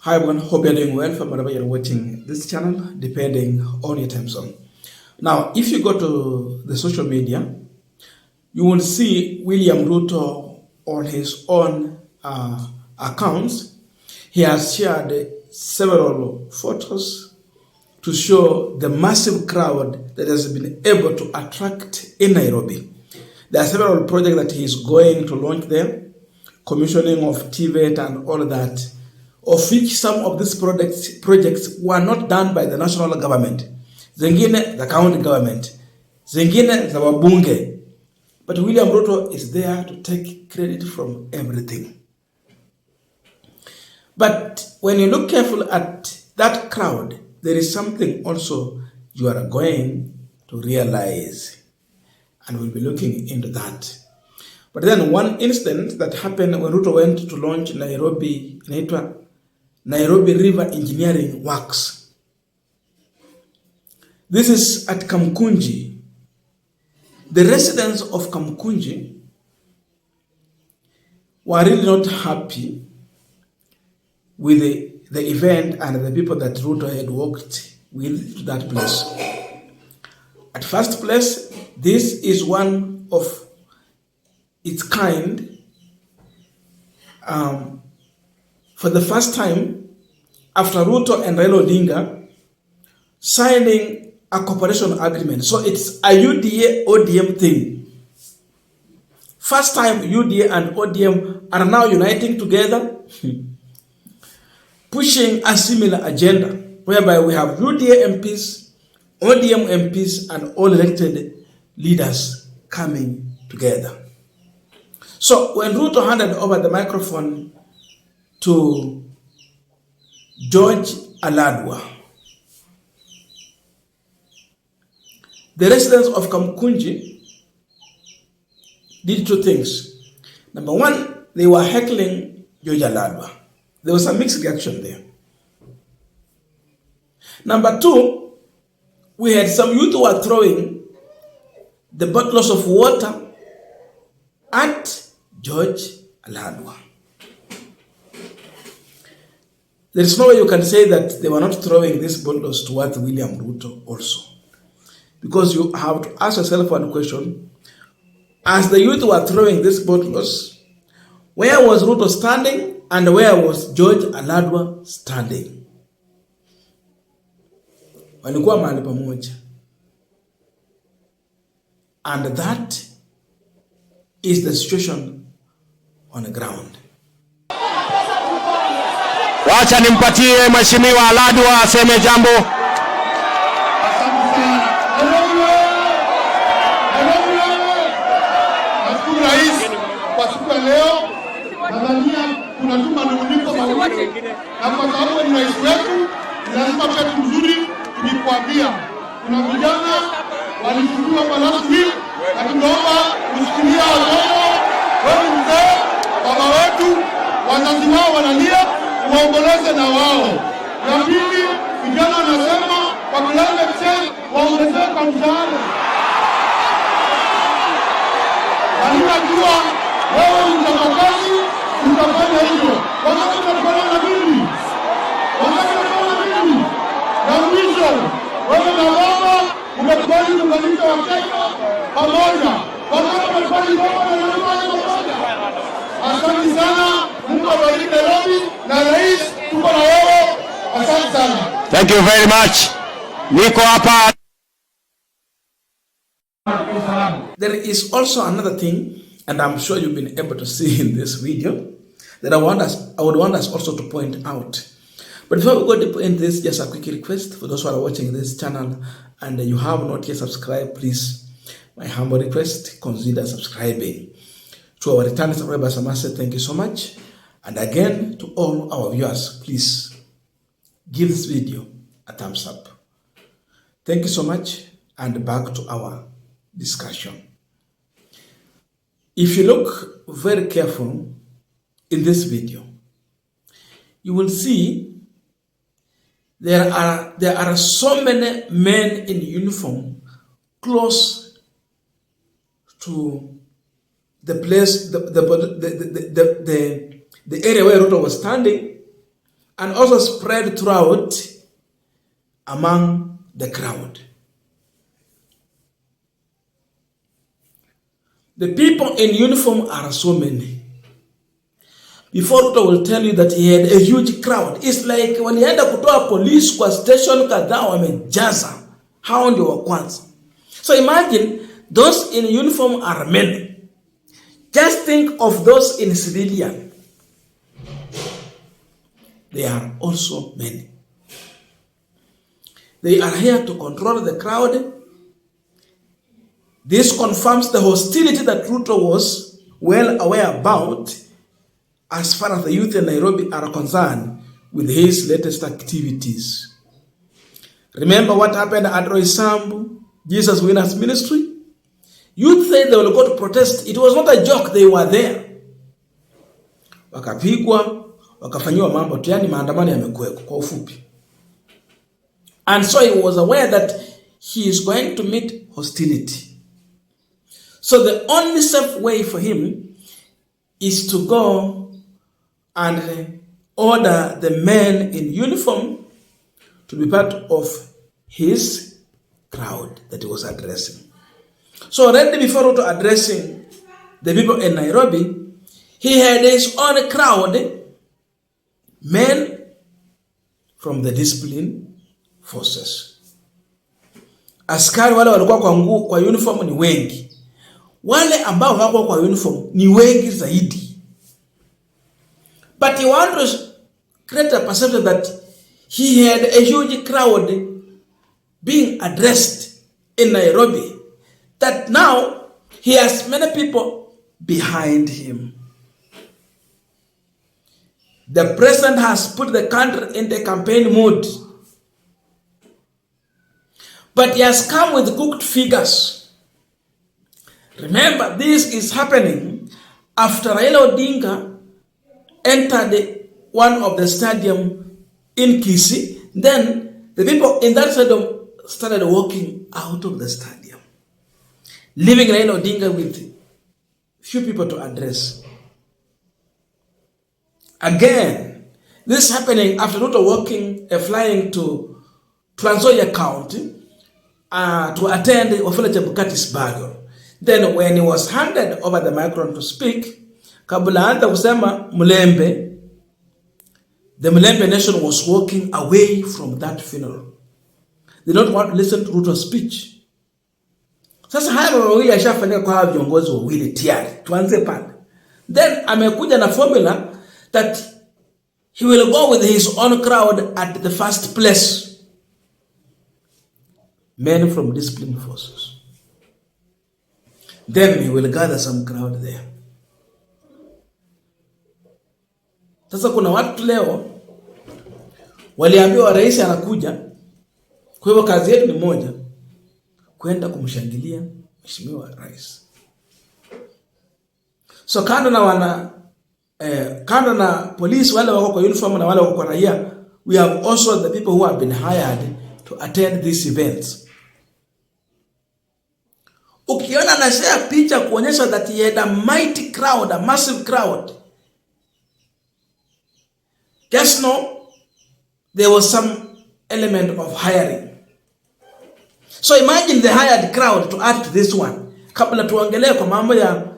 Hi everyone, hope you're doing well from wherever you're watching this channel, depending on your time zone. Now, if you go to the social media, you will see William Ruto on his own accounts. He has shared several photos to show the massive crowd that has been able to attract in Nairobi. There are several projects that he is going to launch there, commissioning of TVET and all that, of which some of these projects were not done by the national government. Zingine, the county government. Zingine, the wabunge. But William Ruto is there to take credit from everything. But when you look carefully at that crowd, there is something also you are going to realize. And we'll be looking into that. But then one incident that happened when Ruto went to launch Nairobi River Engineering Works. This is at Kamukunji. The residents of Kamukunji were really not happy with the event and the people that Ruto had worked with to that place. At first place, this is one of its kind. For the first time, after Ruto and Raila Odinga signing a cooperation agreement. So it's a UDA-ODM thing. First time UDA and ODM are now uniting together, pushing a similar agenda, whereby we have UDA MPs, ODM MPs, and all elected leaders coming together. So when Ruto handed over the microphone to George Aladwa, the residents of Kamukunji did two things. Number one, they were heckling George Aladwa. There was a mixed reaction there. Number two, we had some youth who were throwing the bottles of water at George Aladwa. There is no way you can say that they were not throwing these bottles towards William Ruto also. Because you have to ask yourself one question. As the youth were throwing these bottles, where was Ruto standing and where was George Aladwa standing? Walikuwa mahali pamoja. And that is the situation on the ground. Wacha nimpatie Mheshimiwa Aladwa aseme jambo. Nashukuru Rais kwa siku ya leo. Nadhania kuna manunguniko mawili. Na kwa sababu ni rais wetu, lazima pia mzuri tulikuambia. Kuna vijana walishuhudiwa kwa last week na tunaomba kusikilia watoto. Wewe mzee, baba wetu, wazazi wao wanalia, waomboleze na wao. Na pili, vijana wanasema kwa climate change waongezeke kwa mshahara. Alinajua wewe mtakazi utafanya hivyo. Wakati tunafanya na mimi. Na mwisho, wewe na baba umekubali kuunganisha Wakenya pamoja. Wakati tunafanya baba na mama pamoja. Asante sana. Mungu awabariki Nairobi na rais tuko na wewe. Asante sana. Thank you very much. Niko hapa. There is also another thing, and I'm sure you've been able to see in this video, that I would want us also to point out. But before we go deep into this, just a quick request for those who are watching this channel and you have not yet subscribed, please, my humble request, consider subscribing. To our returning subscribers, I must say thank you so much. And again, to all our viewers, please give this video a thumbs up. Thank you so much, and back to our discussion. If you look very careful in this video, you will see there are so many men in uniform close to the place, the area where Ruto was standing, and also spread throughout among the crowd. The people in uniform are so many. Before Ruto will tell you that he had a huge crowd. It's like walienda kutoa police kwa station kadhaa wamejaza. Hao ndio wa kwanza. So imagine those in uniform are many. Just think of those in civilian. They are also many. They are here to control the crowd. This confirms the hostility that Ruto was well aware about as far as the youth in Nairobi are concerned with his latest activities. Remember what happened at Roysambu, Jesus Winners Ministry? Youth said they will go to protest. It was not a joke, they were there. Wakapigwa, wakafanyiwa mambo tu, yani maandamano yamekuweko kwa ufupi. And so he was aware that he is going to meet hostility. So the only safe way for him is to go and order the men in uniform to be part of his crowd that he was addressing. So already before Ruto addressing the people in Nairobi, he had his own crowd, men from the discipline forces. Askari wale walikuwa kwa uniform ni wengi. Wale ambao wako kwa uniform ni wengi zaidi. But he wanted to create a perception that he had a huge crowd being addressed in Nairobi. That now he has many people behind him. The president has put the country in the campaign mode. But he has come with cooked figures. Remember, this is happening after Raila Odinga entered one of the stadium in Kisii. Then the people in that stadium started walking out of the stadium, leaving Raila Odinga with few people to address. Again, this is happening after Ruto flying to Trans Nzoia County to attend Wafula Chebukati's burial. Then when he was handed over the microphone to speak, kabla hata kusema Mulembe, the Mulembe nation was walking away from that funeral. They don't want to listen to Ruto's speech. Sasa haya wawili ashafanyika kwa viongozi wawili tayari. Tuanze pale. Then amekuja na formula that he will go with his own crowd at the first place. Men from discipline forces. Then he will gather some crowd there. Sasa kuna watu leo waliambiwa rais anakuja, kwa hivyo kazi yetu ni moja, kwenda kumshangilia mheshimiwa rais. So kando na police wale wako kwa uniform na wale wako kwa raia, we have also the people who have been hired to attend these events. Ukiona na share picha kuonyesha that he had a mighty crowd, a massive crowd, just know there was some element of hiring. So imagine the hired crowd to add to this one. Kabla tuangelee kwa mambo ya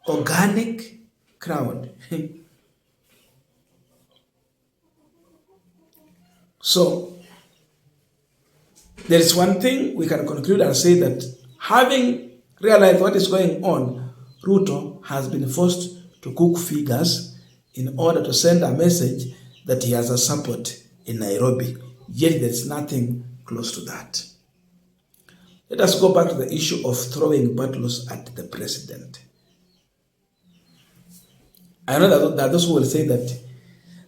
organic crowd. So there is one thing we can conclude and say that having realized what is going on, Ruto has been forced to cook figures in order to send a message that he has a support in Nairobi. Yet there is nothing close to that. Let us go back to the issue of throwing bottles at the president. I know that those who will say that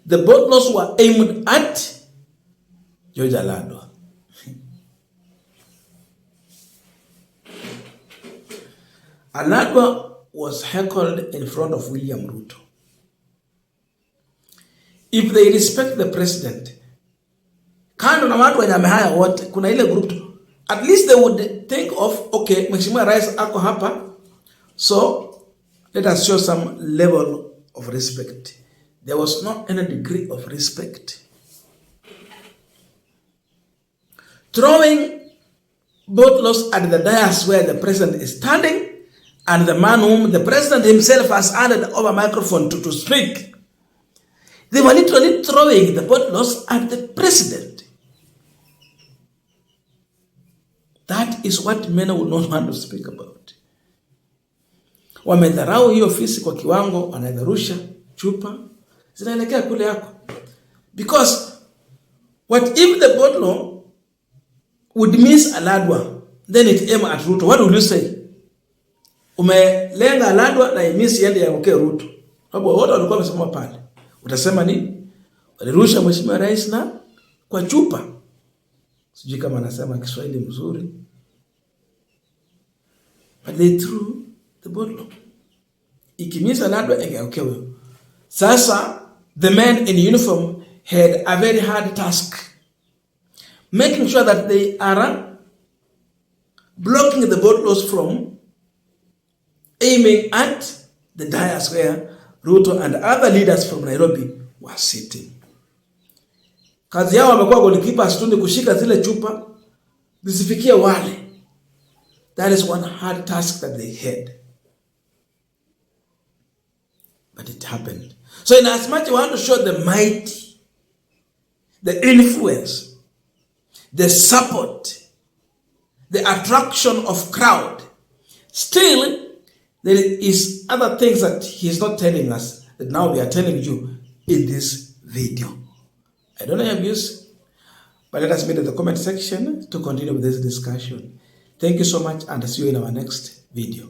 the bottles were aimed at George Alado. Alado was heckled in front of William Ruto. If they respect the president, kando na watu wenye amehaya wote, kuna ile group, at least they would think of, okay, mheshimiwa rais ako hapa, so let us show some level of respect. There was not any degree of respect. throwing bottles at the dais where the president is standing, and the man whom the president himself has handed over microphone to speak. They were literally throwing the bottles at the president. That is what many would not want to speak about. Wamedharau hiyo ofisi kwa kiwango, wanadharusha chupa zinaelekea kule yako. Because what if the bottle would miss Aladwa, then it aim at Ruto? What will you say? Umelenga Aladwa na miss yende ya Ruto. Hapo wote walikuwa wamesema pale. Utasema nini? Walirusha mheshimiwa rais na kwa chupa. Sijui kama anasema Kiswahili mzuri. But they threw the bottle. Ikimisa Aladwa ingeokewe. Sasa the men in uniform had a very hard task, making sure that they are blocking the bottles from aiming at the dais where Ruto and other leaders from Nairobi were sitting. Kazi yao wamekuwa golikipa asitundi kushika zile chupa zisifikie wale. That is one hard task that they had. But it happened. So in as much you want to show the might, the influence, the support, the attraction of crowd, still there is other things that he's not telling us that now we are telling you in this video. I don't know your views, but let us meet in the comment section to continue with this discussion. Thank you so much, and see you in our next video.